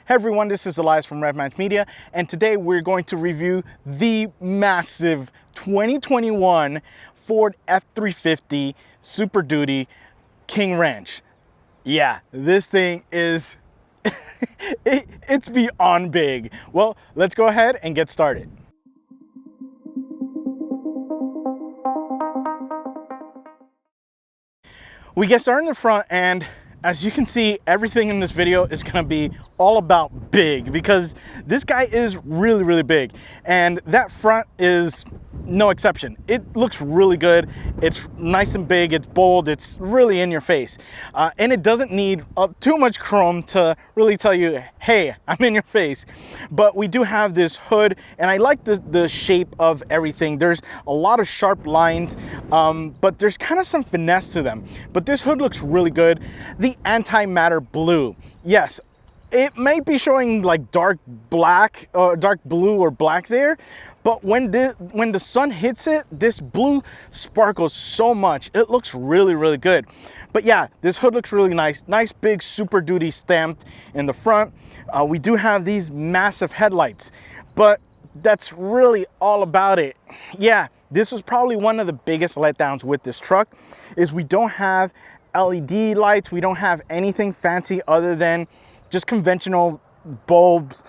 Hey everyone, this is Elias from RevMatch Media, and today we're going to review the massive 2021 Ford F350 Super Duty King Ranch. Yeah, this thing is, it's beyond big. Well, let's go ahead and get started. We get started in the front, and as you can see, everything in this video is gonna be all about big because this guy is really big, and that front is no exception. It looks really good. It's nice and big, it's bold, it's really in your face, and it doesn't need too much chrome to really tell you, hey, I'm in your face. But we do have this hood, and I like the shape of everything. There's a lot of sharp lines, but there's kind of some finesse to them. But this hood looks really good. The Antimater Blue, yes, it might be showing like dark black or dark blue or black there, but when the sun hits it, this blue sparkles so much. It looks really good. But yeah, this hood looks really nice big Super Duty stamped in the front. We do have these massive headlights, but that's really all about it. Yeah, this was probably one of the biggest letdowns with this truck, is we don't have LED lights, we don't have anything fancy other than just conventional bulbs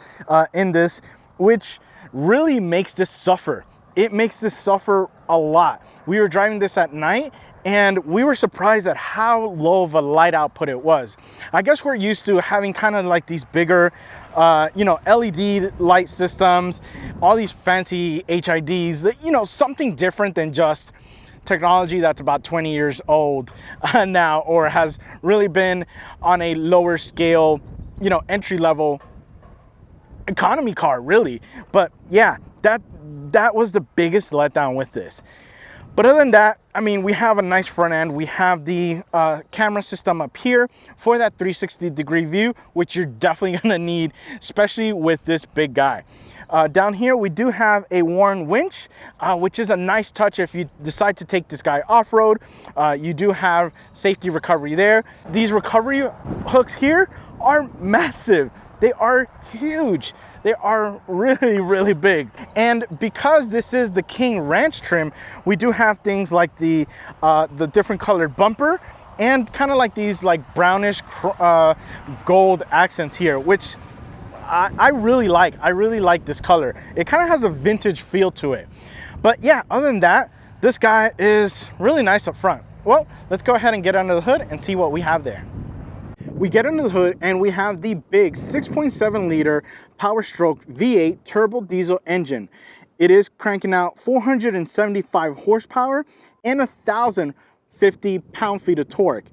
in this, which really makes this suffer. It makes this suffer a lot. We were driving this at night, and we were surprised at how low of a light output it was. I guess we're used to having kind of like these bigger, LED light systems, all these fancy HIDs, that, something different than just technology that's about 20 years old now, or has really been on a lower scale, entry level economy car, really. But yeah, that was the biggest letdown with this. But other than that, I mean, we have a nice front end. We have the camera system up here for that 360-degree view, which you're definitely gonna need, especially with this big guy. Down here, we do have a worn winch, which is a nice touch if you decide to take this guy off-road. You do have safety recovery there. These recovery hooks here are massive. They are huge. They are really big. And because this is the King Ranch trim, we do have things like the different colored bumper and kind of like these like brownish gold accents here, which I really like. I really like this color. It kind of has a vintage feel to it. But yeah, other than that, this guy is really nice up front. Well, let's go ahead and get under the hood and see what we have there. We get under the hood and we have the big 6.7 liter Power Stroke V8 turbo diesel engine. It is cranking out 475 horsepower and 1,050 pound-feet of torque.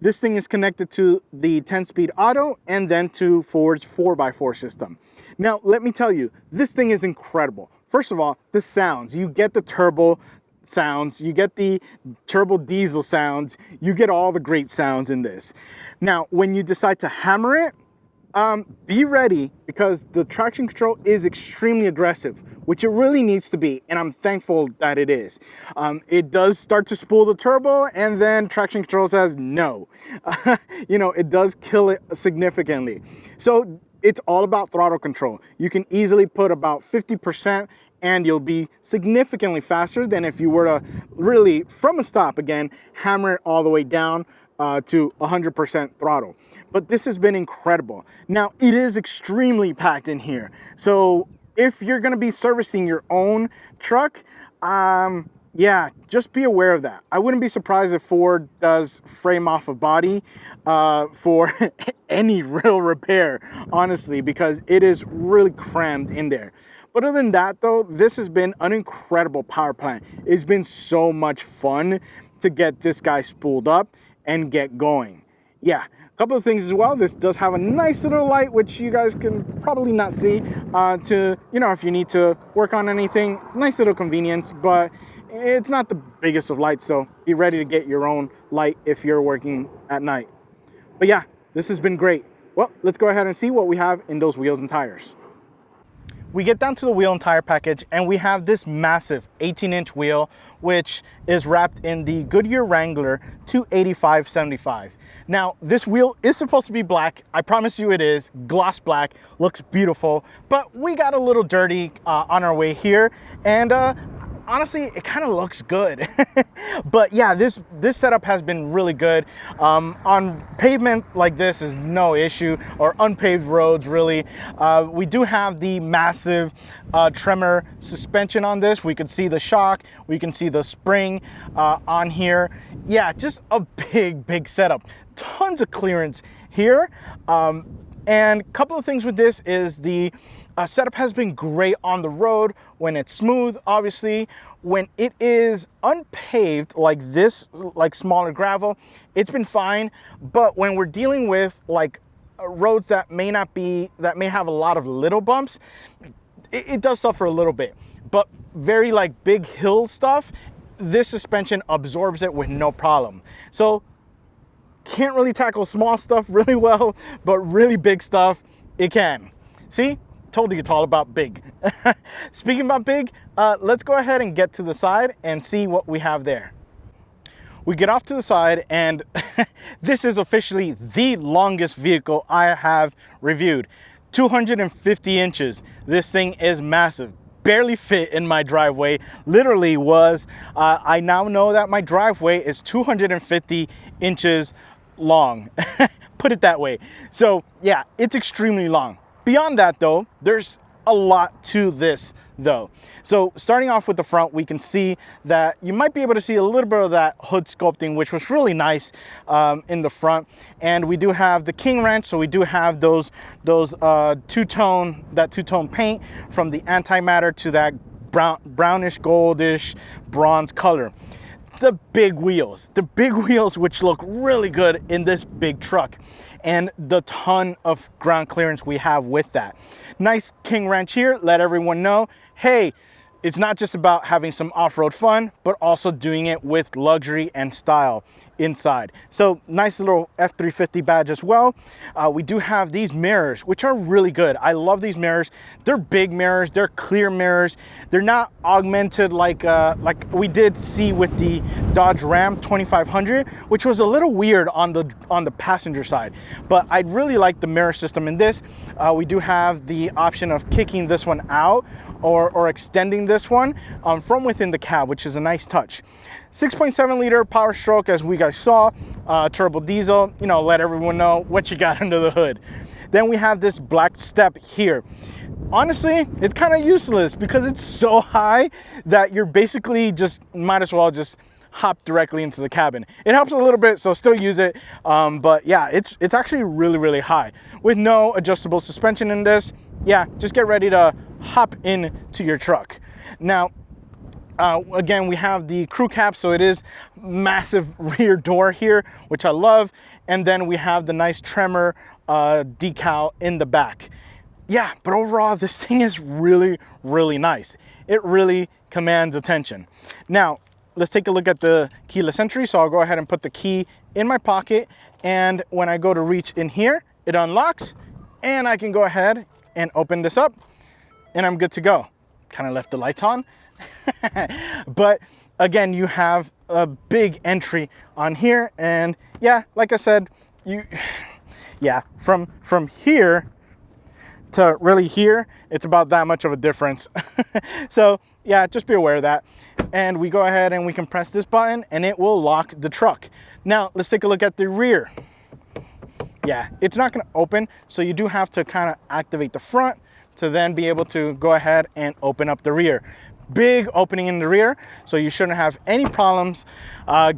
This thing is connected to the 10-speed auto and then to Ford's 4x4 system. Now, let me tell you, this thing is incredible. First of all, the sounds. You get the turbo sounds, you get the turbo diesel sounds, you get all the great sounds in this. Now, when you decide to hammer it, be ready, because the traction control is extremely aggressive, which it really needs to be, and I'm thankful that it is. It does start to spool the turbo, and then traction control says no. It does kill it significantly. So it's all about throttle control. You can easily put about 50%, and you'll be significantly faster than if you were to really, from a stop again, hammer it all the way down to 100% throttle. But this has been incredible. Now, it is extremely packed in here. So if you're gonna be servicing your own truck, yeah, just be aware of that. I wouldn't be surprised if Ford does frame off a body for any real repair, honestly, because it is really crammed in there. But other than that, though, this has been an incredible power plant. It's been so much fun to get this guy spooled up and get going. Yeah, a couple of things as well. This does have a nice little light, which you guys can probably not see, to, if you need to work on anything. Nice little convenience, but it's not the biggest of lights, so be ready to get your own light if you're working at night. But yeah, this has been great. Well, let's go ahead and see what we have in those wheels and tires. We get down to the wheel and tire package, and we have this massive 18-inch wheel, which is wrapped in the Goodyear Wrangler 285/75. Now, this wheel is supposed to be black. I promise you it is. Gloss black, looks beautiful, but we got a little dirty on our way here, and honestly, it kind of looks good. But yeah, this setup has been really good. On pavement like this is no issue, or unpaved roads really. We do have the massive Tremor suspension on this. We can see the shock, we can see the spring on here. Yeah, just a big setup. Tons of clearance here. And a couple of things with this is the setup has been great on the road when it's smooth, obviously. When it is unpaved like this, like smaller gravel, it's been fine. But when we're dealing with like roads that may have a lot of little bumps, it does suffer a little bit. But very like big hill stuff, this suspension absorbs it with no problem. So can't really tackle small stuff really well, but really big stuff, it can. See? Told you it's all about big. Speaking about big, let's go ahead and get to the side and see what we have there. We get off to the side, and this is officially the longest vehicle I have reviewed. 250 inches. This thing is massive. Barely fit in my driveway. Literally was. I now know that my driveway is 250 inches long. Put it that way. So yeah, it's extremely long. Beyond that though, there's a lot to this though. So starting off with the front, we can see that you might be able to see a little bit of that hood sculpting, which was really nice in the front. And we do have the King wrench, so we do have those two-tone paint from the Antimater to that brownish goldish bronze color. The big wheels which look really good in this big truck, and the ton of ground clearance we have with that. Nice King wrench here, let everyone know, hey, it's not just about having some off-road fun, but also doing it with luxury and style inside. So nice little F350 badge as well. We do have these mirrors, which are really good. I love these mirrors. They're big mirrors, they're clear mirrors. They're not augmented like we did see with the Dodge Ram 2500, which was a little weird on the passenger side. But I really like the mirror system in this. We do have the option of kicking this one out or extending this one from within the cab, which is a nice touch. 6.7 liter power stroke, as we guys saw, turbo diesel, you know, let everyone know what you got under the hood. Then we have this black step here. Honestly, it's kind of useless because it's so high that you're basically just might as well just hop directly into the cabin. It helps a little bit, so still use it, but yeah, it's actually really high with no adjustable suspension in this. Yeah, just get ready to hop into your truck. Now again, we have the crew cab, so it is massive rear door here, which I love. And then we have the nice Tremor decal in the back. Yeah, but overall, this thing is really nice. It really commands attention. Now, let's take a look at the keyless entry. So I'll go ahead and put the key in my pocket. And when I go to reach in here, it unlocks. And I can go ahead and open this up. And I'm good to go. Kind of left the lights on. But again, you have a big entry on here, and yeah, like I said, from here to really here, it's about that much of a difference. So yeah, just be aware of that. And we go ahead and we can press this button and it will lock the truck. Now let's take a look at the rear. Yeah, it's not going to open, so you do have to kind of activate the front to then be able to go ahead and open up the rear. Big opening in the rear, so you shouldn't have any problems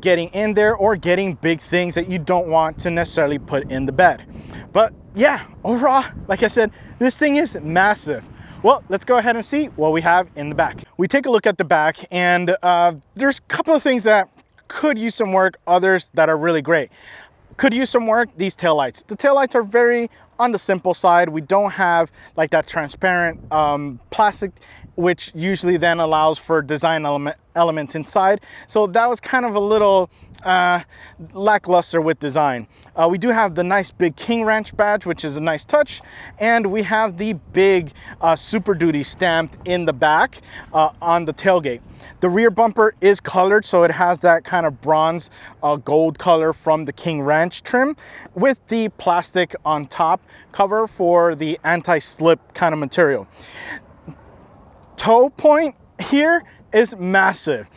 getting in there or getting big things that you don't want to necessarily put in the bed. But yeah, overall, like I said, this thing is massive. Well, let's go ahead and see what we have in the back. We take a look at the back, and there's a couple of things that could use some work, others that are really great. Could use some work, these taillights. The taillights are very on the simple side. We don't have like that transparent plastic, which usually then allows for design elements inside. So that was kind of a little lackluster with design. We do have the nice big King Ranch badge, which is a nice touch, and we have the big Super Duty stamped in the back on the tailgate. The rear bumper is colored, so it has that kind of bronze gold color from the King Ranch trim with the plastic on top cover for the anti-slip kind of material. Toe point here is massive.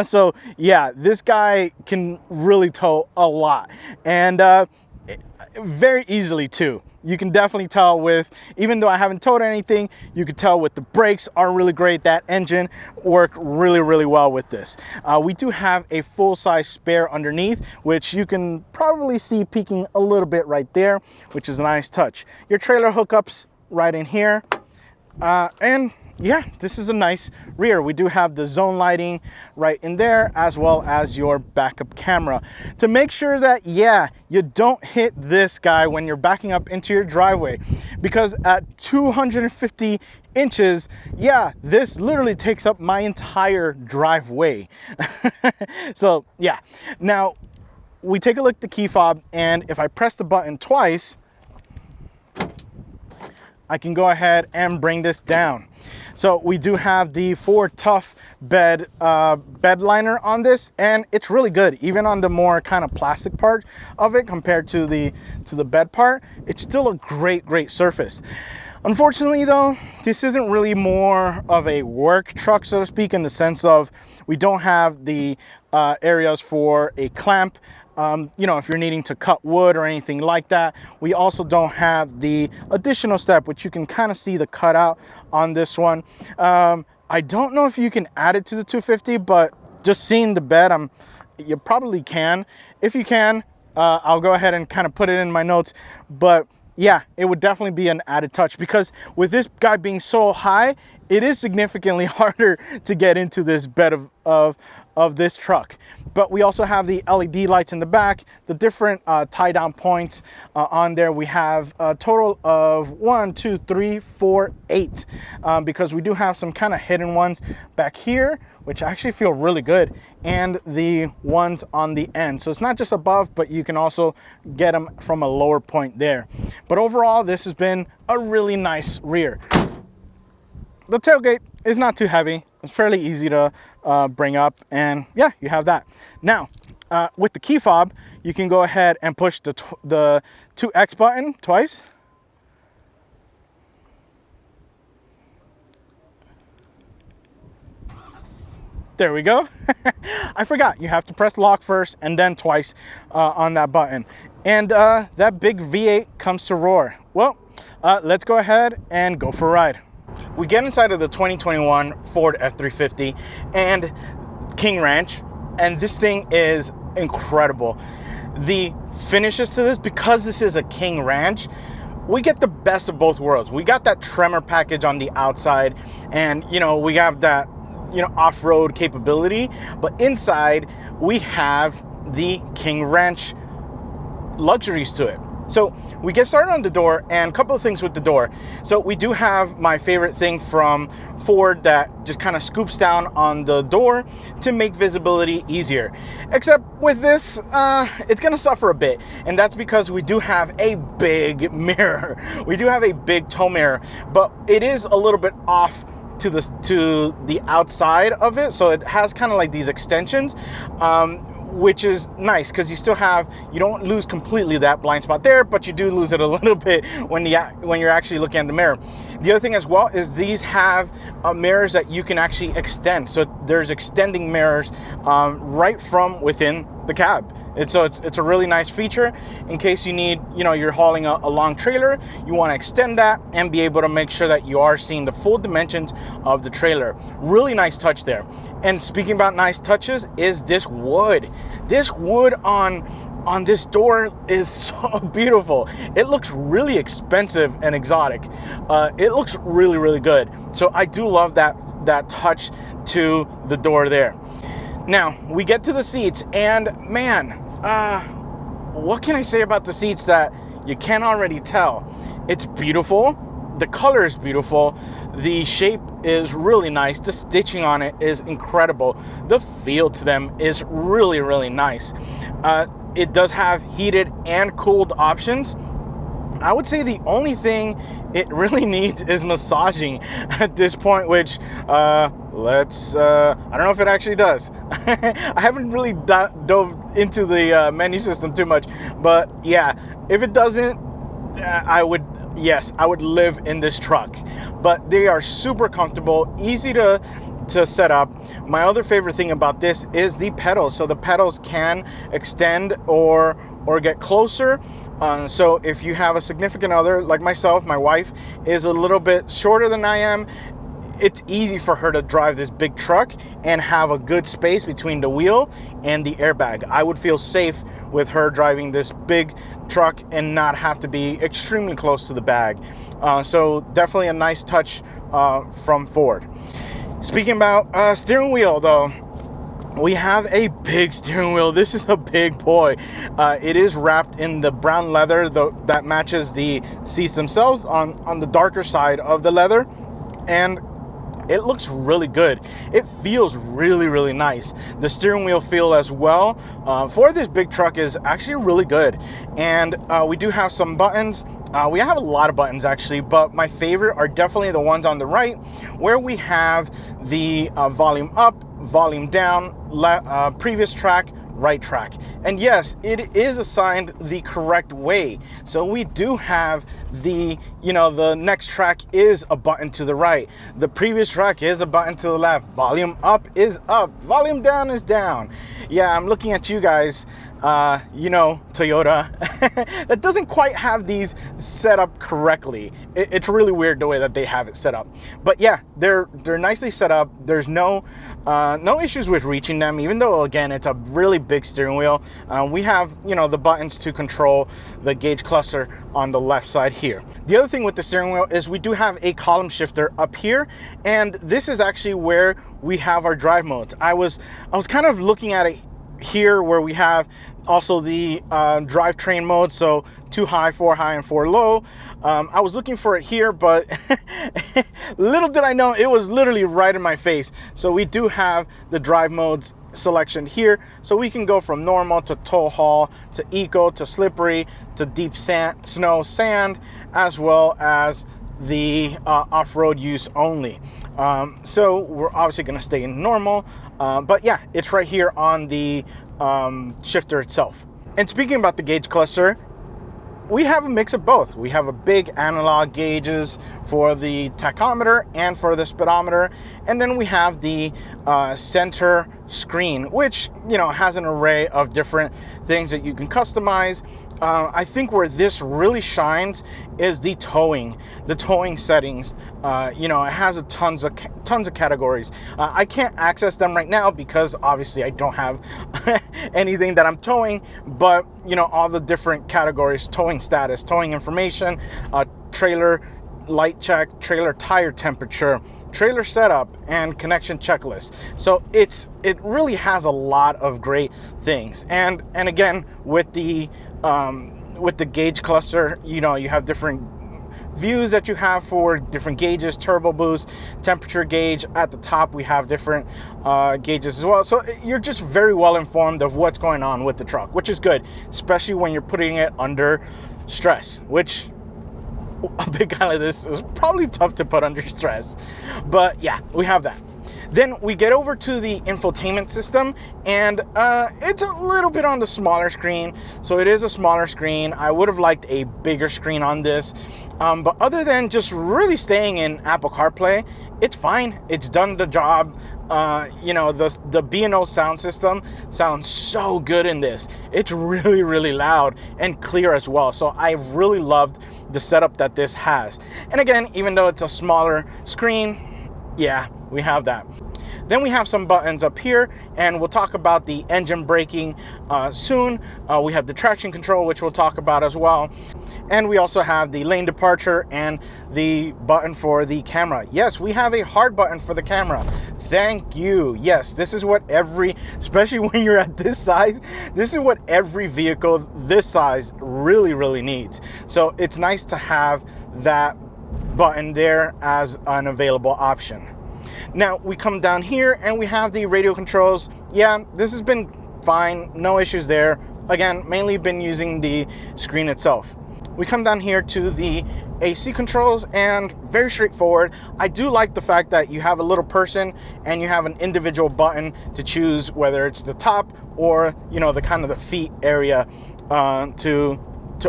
So yeah, this guy can really tow a lot, and very easily too. You can definitely tell with, even though I haven't towed anything, you can tell with the brakes are really great. That engine worked really well with this. We do have a full-size spare underneath, which you can probably see peeking a little bit right there, which is a nice touch. Your trailer hookups right in here, and yeah, this is a nice rear. We do have the zone lighting right in there, as well as your backup camera to make sure that, yeah, you don't hit this guy when you're backing up into your driveway, because at 250 inches, yeah, this literally takes up my entire driveway. So yeah, now we take a look at the key fob, and if I press the button twice, I can go ahead and bring this down. So we do have the Ford Tough bed liner on this, and it's really good. Even on the more kind of plastic part of it compared to the bed part, it's still a great surface. Unfortunately though, this isn't really more of a work truck, so to speak, in the sense of we don't have the areas for a clamp. You know, if you're needing to cut wood or anything like that. We also don't have the additional step, which you can kind of see the cutout on this one. I don't know if you can add it to the 250, but just seeing the bed, you probably can. If you can, I'll go ahead and kind of put it in my notes. But yeah, it would definitely be an added touch, because with this guy being so high, it is significantly harder to get into this bed of this truck. But we also have the LED lights in the back, the different tie down points on there. We have a total of 1, 2, 3, 4, 8, because we do have some kind of hidden ones back here, which actually feel really good, and the ones on the end. So it's not just above, but you can also get them from a lower point there. But overall, this has been a really nice rear. The tailgate is not too heavy. It's fairly easy to bring up, and yeah, you have that. Now, with the key fob, you can go ahead and push the 2X button twice. There we go. I forgot, you have to press lock first and then twice on that button. And that big V8 comes to roar. Well, let's go ahead and go for a ride. We get inside of the 2021 Ford F-350 and King Ranch, and this thing is incredible. The finishes to this, because this is a King Ranch, we get the best of both worlds. We got that Tremor package on the outside, and you know, we have that, you know, off-road capability, but inside we have the King Ranch luxuries to it. So we get started on the door, and a couple of things with the door. So we do have my favorite thing from Ford that just kind of scoops down on the door to make visibility easier. Except with this, it's gonna suffer a bit, and that's because we do have a big mirror. We do have a big tow mirror, but it is a little bit off to the outside of it, so it has kind of like these extensions, which is nice because you don't lose completely that blind spot there, but you do lose it a little bit when you're actually looking at the mirror. The other thing as well is these have mirrors that you can actually extend. So there's extending mirrors right from within the cab. It's a really nice feature in case you need, you know, you're hauling a long trailer, you want to extend that and be able to make sure that you are seeing the full dimensions of the trailer. Really nice touch there. And speaking about nice touches, is this wood. This wood on this door is so beautiful. It looks really expensive and exotic. It looks really, really good. So I do love that touch to the door there. Now we get to the seats, and man, what can I say about the seats that, you can already tell. It's beautiful. The color is beautiful. The shape is really nice. The stitching on it is incredible. The feel to them is really, really nice. It does have heated and cooled options. I would say the only thing it really needs is massaging at this point, which I don't know if it actually does. I haven't really dove into the menu system too much, but yeah, if it doesn't, I would live in this truck. But they are super comfortable, easy to set up. My other favorite thing about this is the pedals. So the pedals can extend or get closer. So if you have a significant other like myself, my wife is a little bit shorter than I am, it's easy for her to drive this big truck and have a good space between the wheel and the airbag. I would feel safe with her driving this big truck and not have to be extremely close to the bag. So definitely a nice touch from Ford. Speaking about steering wheel though, we have a big steering wheel. This is a big boy. It is wrapped in the brown leather that matches the seats themselves on the darker side of the leather, and it looks really good. It feels really, really nice. The steering wheel feel as well for this big truck is actually really good. And we do have some buttons. We have a lot of buttons actually, but my favorite are definitely the ones on the right, where we have the volume up, volume down, previous track, right track. And yes, it is assigned the correct way. So we do have the next track is a button to the right. The previous track is a button to the left. Volume up is up. Volume down is down. Yeah, I'm looking at you guys, Toyota, that doesn't quite have these set up correctly. It's really weird the way that they have it set up. But yeah, they're nicely set up. There's no issues with reaching them, even though again it's a really big steering wheel. We have the buttons to control the gauge cluster on the left side here. The other thing with the steering wheel is we do have a column shifter up here, and this is actually where we have our drive modes. I was kind of looking at it here where we have also the drivetrain mode, so 2 high, 4 high, and 4 low. I was looking for it here, but little did I know it was literally right in my face. So we do have the drive modes selection here, so we can go from normal to tow haul to eco to slippery to deep snow sand, as well as the off-road use only. So we're obviously going to stay in normal, but yeah, it's right here on the shifter itself. And speaking about the gauge cluster, we have a mix of both. We have a big analog gauges for the tachometer and for the speedometer, and then we have the center screen, which has an array of different things that you can customize. I think where this really shines is the towing settings. It has tons of categories. I can't access them right now because obviously I don't have anything that I'm towing, but all the different categories: towing status, towing information, trailer light check, trailer tire temperature, trailer setup, and connection checklist. So it really has a lot of great things. And again, with the gauge cluster, you have different views that you have for different gauges: turbo boost, temperature gauge. At the top we have different gauges as well, so you're just very well informed of what's going on with the truck, which is good, especially when you're putting it under stress, which a big guy like this is probably tough to put under stress. But yeah, we have that. Then we get over to the infotainment system, and it's a little bit on the smaller screen. So it is a smaller screen. I would have liked a bigger screen on this. But other than just really staying in Apple CarPlay, it's fine. It's done the job. The B&O sound system sounds so good in this. It's really, really loud and clear as well. So I really loved the setup that this has. And again, even though it's a smaller screen, yeah, we have that. Then we have some buttons up here, and we'll talk about the engine braking soon. We have the traction control, which we'll talk about as well. And we also have the lane departure and the button for the camera. Yes, we have a hard button for the camera. Thank you. Yes, this is what especially when you're at this size, this is what every vehicle this size really needs. So it's nice to have that button there as an available option. Now we come down here and we have the radio controls. Yeah, this has been fine, no issues there. Again, mainly been using the screen itself. We come down here to the AC controls, and very straightforward. I do like the fact that you have a little person and you have an individual button to choose whether it's the top or, you know, the kind of the feet area to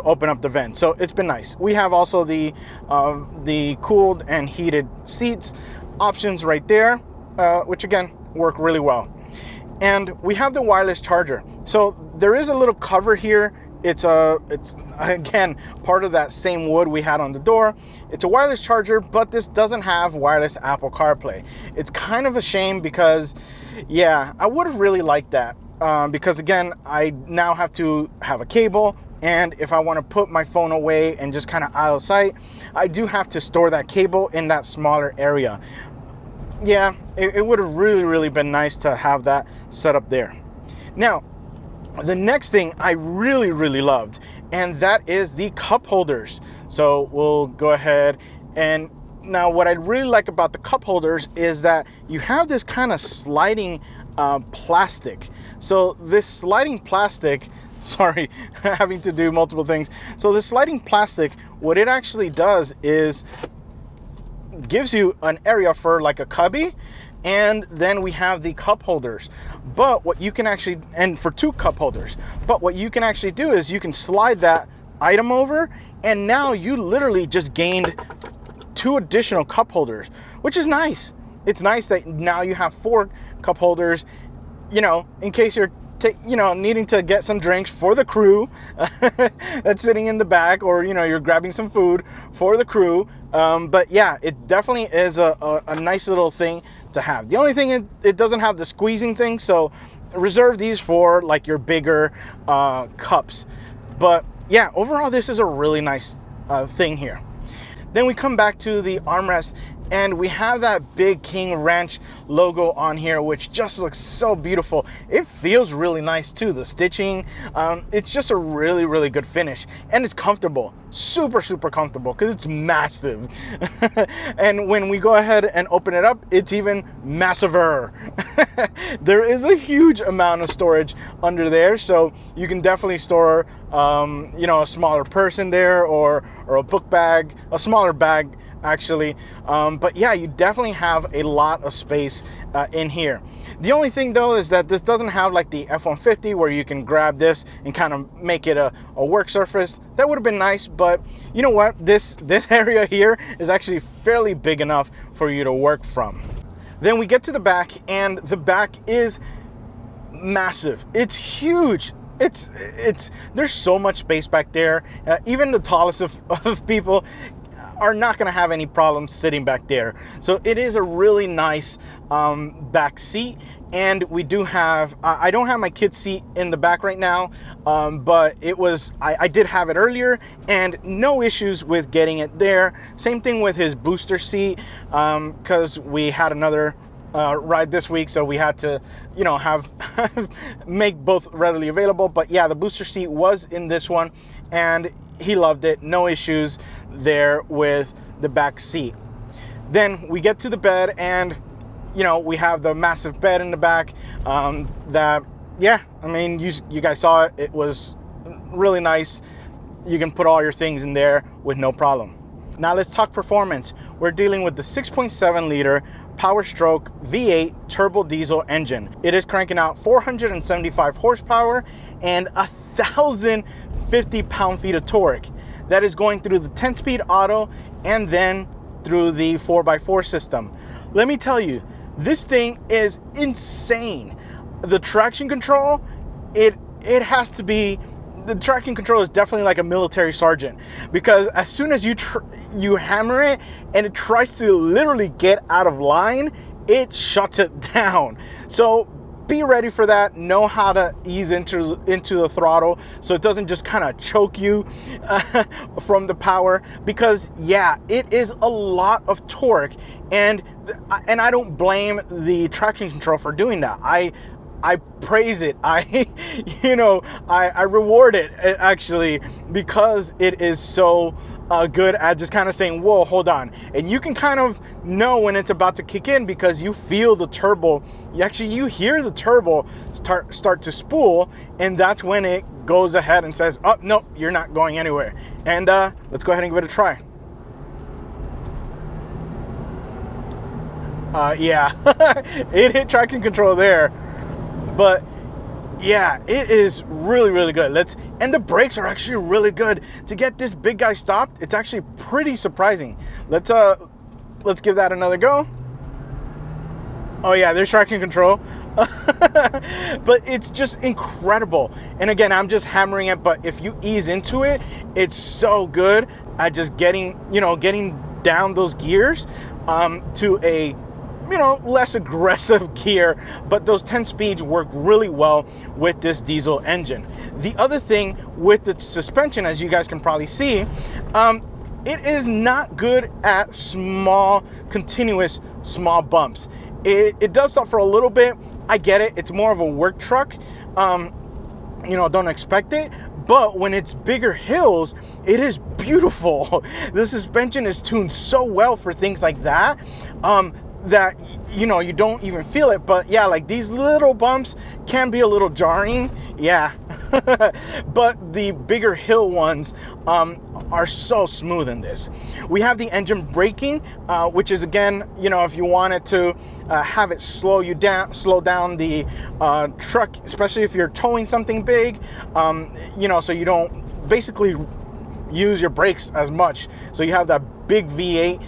open up the vent. So it's been nice. We have also the cooled and heated seats options right there, which again work really well. And we have the wireless charger. So there is a little cover here. It's again part of that same wood we had on the door. It's a wireless charger, but this doesn't have wireless Apple CarPlay. It's kind of a shame because, yeah, I would have really liked that because again, I now have to have a cable, and if I want to put my phone away and just kind of out of sight, I do have to store that cable in that smaller area. Yeah, it would have really been nice to have that set up there. Now, the next thing I really loved, and that is the cup holders. So we'll go ahead, and now what I really like about the cup holders is that you have this kind of sliding plastic. So this sliding plastic, sorry, having to do multiple things. So this sliding plastic, what it actually does is gives you an area for like a cubby, and then we have the cup holders. But what you can actually, and for 2 cup holders, but what you can actually do is you can slide that item over, and now you literally just gained 2 additional cup holders, which is nice. It's nice that now you have 4 cup holders, you know, in case you're needing to get some drinks for the crew that's sitting in the back, or, you know, you're grabbing some food for the crew. But yeah, it definitely is a nice little thing to have. The only thing, it doesn't have the squeezing thing, so reserve these for like your bigger cups. But yeah, overall, this is a really nice thing here. Then we come back to the armrest, and we have that big King Ranch logo on here, which just looks so beautiful. It feels really nice too, the stitching. It's just a really good finish, and it's comfortable, super comfortable, because it's massive. And when we go ahead and open it up, it's even massiver. There is a huge amount of storage under there, so you can definitely store you know, a smaller person there, or a book bag, a smaller bag actually. But yeah, you definitely have a lot of space in here. The only thing though is that this doesn't have like the F-150 where you can grab this and kind of make it a work surface. That would have been nice, but you know what? This area here is actually fairly big enough for you to work from. Then we get to the back, and the back is massive. It's huge. There's so much space back there. Even the tallest of people are not going to have any problems sitting back there. So it is a really nice back seat. And we do have, I don't have my kid's seat in the back right now, but I did have it earlier, and no issues with getting it there. Same thing with his booster seat, because we had another ride this week, so we had to, you know, have make both readily available. But yeah, the booster seat was in this one, and he loved it. No issues there with the back seat. Then we get to the bed, and you know, we have the massive bed in the back. That, yeah, I mean, you guys saw it. It was really nice. You can put all your things in there with no problem. Now let's talk performance. We're dealing with the 6.7 liter Power Stroke V8 turbo diesel engine. It is cranking out 475 horsepower and 1,050 pound-feet of torque. That is going through the 10-speed auto and then through the 4x4 system. Let me tell you, this thing is insane. The traction control, it has to be, the traction control is definitely like a military sergeant, because as soon as you hammer it and it tries to literally get out of line, it shuts it down. So be ready for that. Know how to ease into the throttle so it doesn't just kind of choke you from the power, because yeah, it is a lot of torque, and I don't blame the traction control for doing that. I praise it. I reward it actually, because it is so good at just kind of saying, whoa, hold on. And you can kind of know when it's about to kick in, because you feel the turbo. You hear the turbo start to spool, and that's when it goes ahead and says, oh, no, you're not going anywhere. And let's go ahead and give it a try. Yeah, it hit traction control there. But yeah, it is really, really good. And the brakes are actually really good. To get this big guy stopped, it's actually pretty surprising. Let's give that another go. Oh yeah, there's traction control. But it's just incredible. And again, I'm just hammering it, but if you ease into it, it's so good at just getting down those gears to a less aggressive gear, but those 10 speeds work really well with this diesel engine. The other thing with the suspension, as you guys can probably see, it is not good at continuous small bumps. It does suffer a little bit. I get it. It's more of a work truck. Don't expect it. But when it's bigger hills, it is beautiful. The suspension is tuned so well for things like that. That you don't even feel it. But yeah, like these little bumps can be a little jarring, yeah. But the bigger hill ones are so smooth in this. We have the engine braking, which is, again, if you wanted to have it slow down the truck, especially if you're towing something big, so you don't basically use your brakes as much. So you have that big V8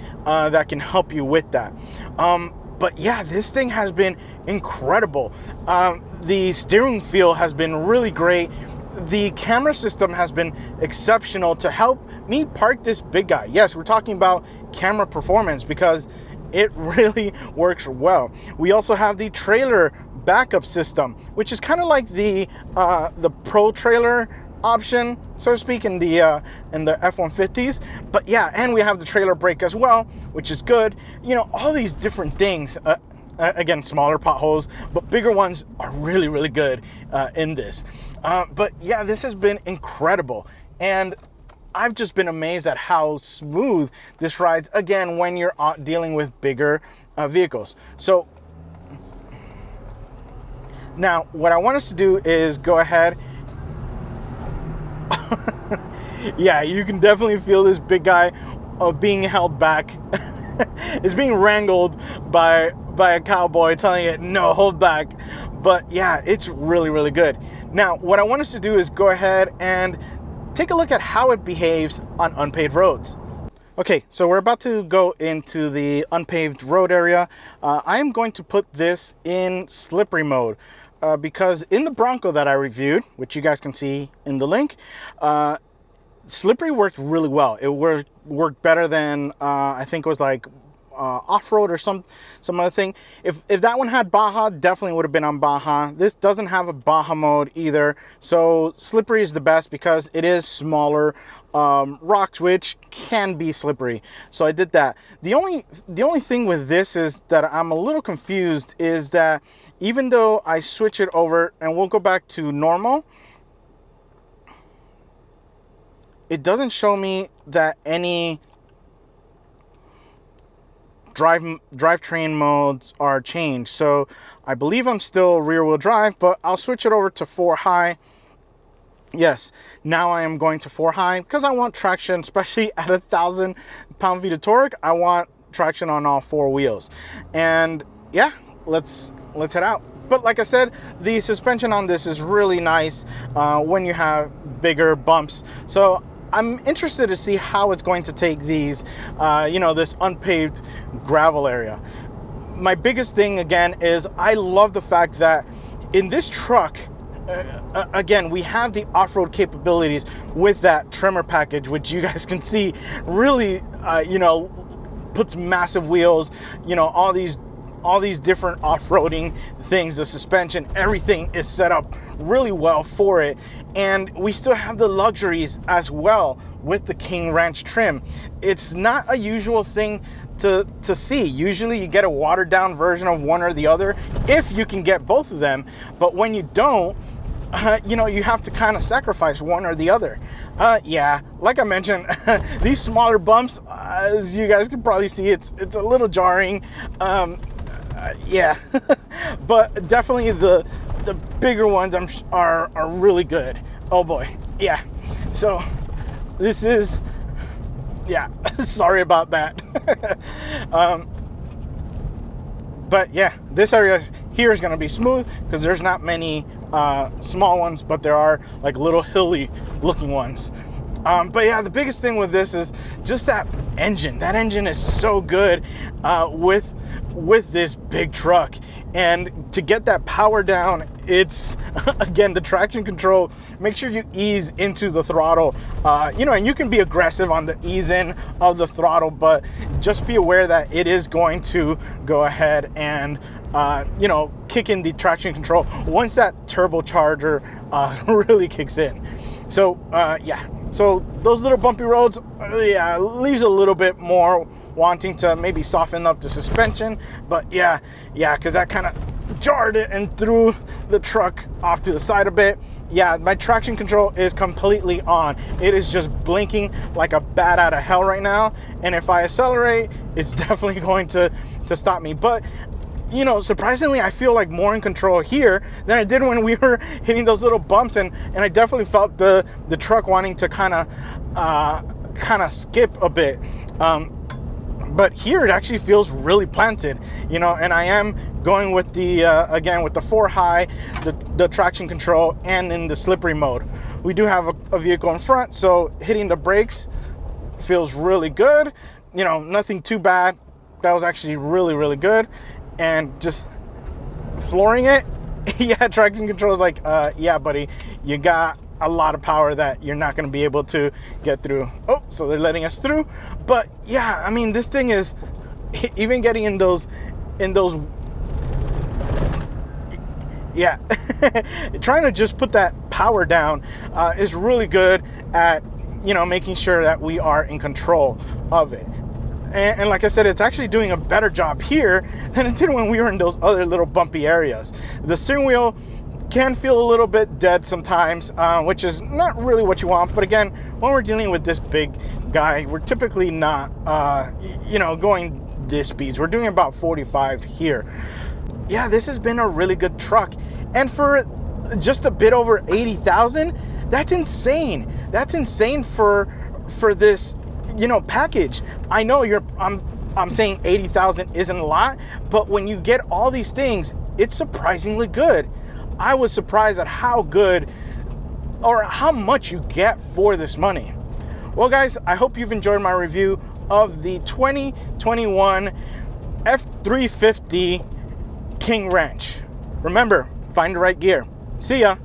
that can help you with that. But yeah, this thing has been incredible. The steering feel has been really great. The camera system has been exceptional to help me park this big guy. Yes, we're talking about camera performance, because it really works well. We also have the trailer backup system, which is kind of like the Pro trailer option, so to speak, in the F-150s. But yeah, and we have the trailer brake as well, which is good. All these different things. Again, smaller potholes, but bigger ones are really, really good in this. But yeah, this has been incredible, and I've just been amazed at how smooth this rides, again, when you're dealing with bigger vehicles. So now what I want us to do is go ahead. Yeah, you can definitely feel this big guy being held back. It's being wrangled by a cowboy telling it, no, hold back. But yeah, it's really, really good. Now, what I want us to do is go ahead and take a look at how it behaves on unpaved roads. Okay, so we're about to go into the unpaved road area. I am going to put this in slippery mode. Because in the Bronco that I reviewed, which you guys can see in the link, slippery worked really well. It worked better than I think it was like off-road or some other thing. If that one had Baja, definitely would have been on Baja. This doesn't have a Baja mode either, so slippery is the best because it is smaller rocks, which can be slippery. So I did that. The only thing with this is that I'm a little confused is that even though I switch it over, and we'll go back to normal, it doesn't show me that any drivetrain modes are changed. So I believe I'm still rear wheel drive, but I'll switch it over to 4 high. Yes, now I am going to 4 high because I want traction, especially at 1,000 pound-feet of torque. I want traction on all 4 wheels. And yeah, let's head out. But like I said, the suspension on this is really nice when you have bigger bumps. So I'm interested to see how it's going to take these, this unpaved gravel area. My biggest thing, again, is I love the fact that in this truck, again, we have the off-road capabilities with that Tremor package, which you guys can see really, puts massive wheels, all these all these different off-roading things, the suspension, everything is set up really well for it. And we still have the Luxuries as well with the King Ranch trim. It's not a usual thing to see. Usually you get a watered down version of one or the other if you can get both of them, but when you don't, you know, you have to kind of sacrifice one or the other. Yeah, like I mentioned, these smaller bumps, as you guys can probably see, it's a little jarring. Yeah, but definitely the bigger ones are really good. Oh boy, yeah. So this is, yeah, sorry about that. But yeah, this area here is going to be smooth because there's not many small ones, but there are like little hilly looking ones. But yeah, the biggest thing with this is just that engine. That engine is so good with this big truck, and to get that power down, it's again the traction control. Make sure you ease into the throttle, you know, and you can be aggressive on the ease in of the throttle, but just be aware that it is going to go ahead and you know, kick in the traction control once that turbocharger really kicks in. So yeah, so those little bumpy roads, yeah, leaves a little bit more wanting to maybe soften up the suspension, but yeah, because that kind of jarred it and threw the truck off to the side a bit. Yeah, my traction control is completely on. It is just blinking like a bat out of hell right now, and if I accelerate, it's definitely going to stop me. But you know, surprisingly, I feel like more in control here than I did when we were hitting those little bumps, and I definitely felt the truck wanting to kind of skip a bit. But here it actually feels really planted, you know, and I am going with the again with the 4 high, the traction control, and in the slippery mode. We do have a vehicle in front, so hitting the brakes feels really good. You know, nothing too bad. That was actually really good. And just flooring it, yeah, traction control is like, yeah, buddy, you got a lot of power that you're not going to be able to get through. Oh, so they're letting us through. But yeah, I mean, this thing is even getting in those yeah, trying to just put that power down is really good at, you know, making sure that we are in control of it. And like I said, it's actually doing a better job here than it did when we were in those other little bumpy areas. The steering wheel can feel a little bit dead sometimes, which is not really what you want. But again, when we're dealing with this big guy, we're typically not, you know, going this speeds. We're doing about 45 here. Yeah, this has been a really good truck. And for just a bit over 80,000, that's insane. That's insane for this, you know, package. I know I'm saying 80,000 isn't a lot, but when you get all these things, it's surprisingly good. I was surprised at how good or how much you get for this money. Well guys, I hope you've enjoyed my review of the 2021 F350 King Ranch. Remember, find the right gear. See ya.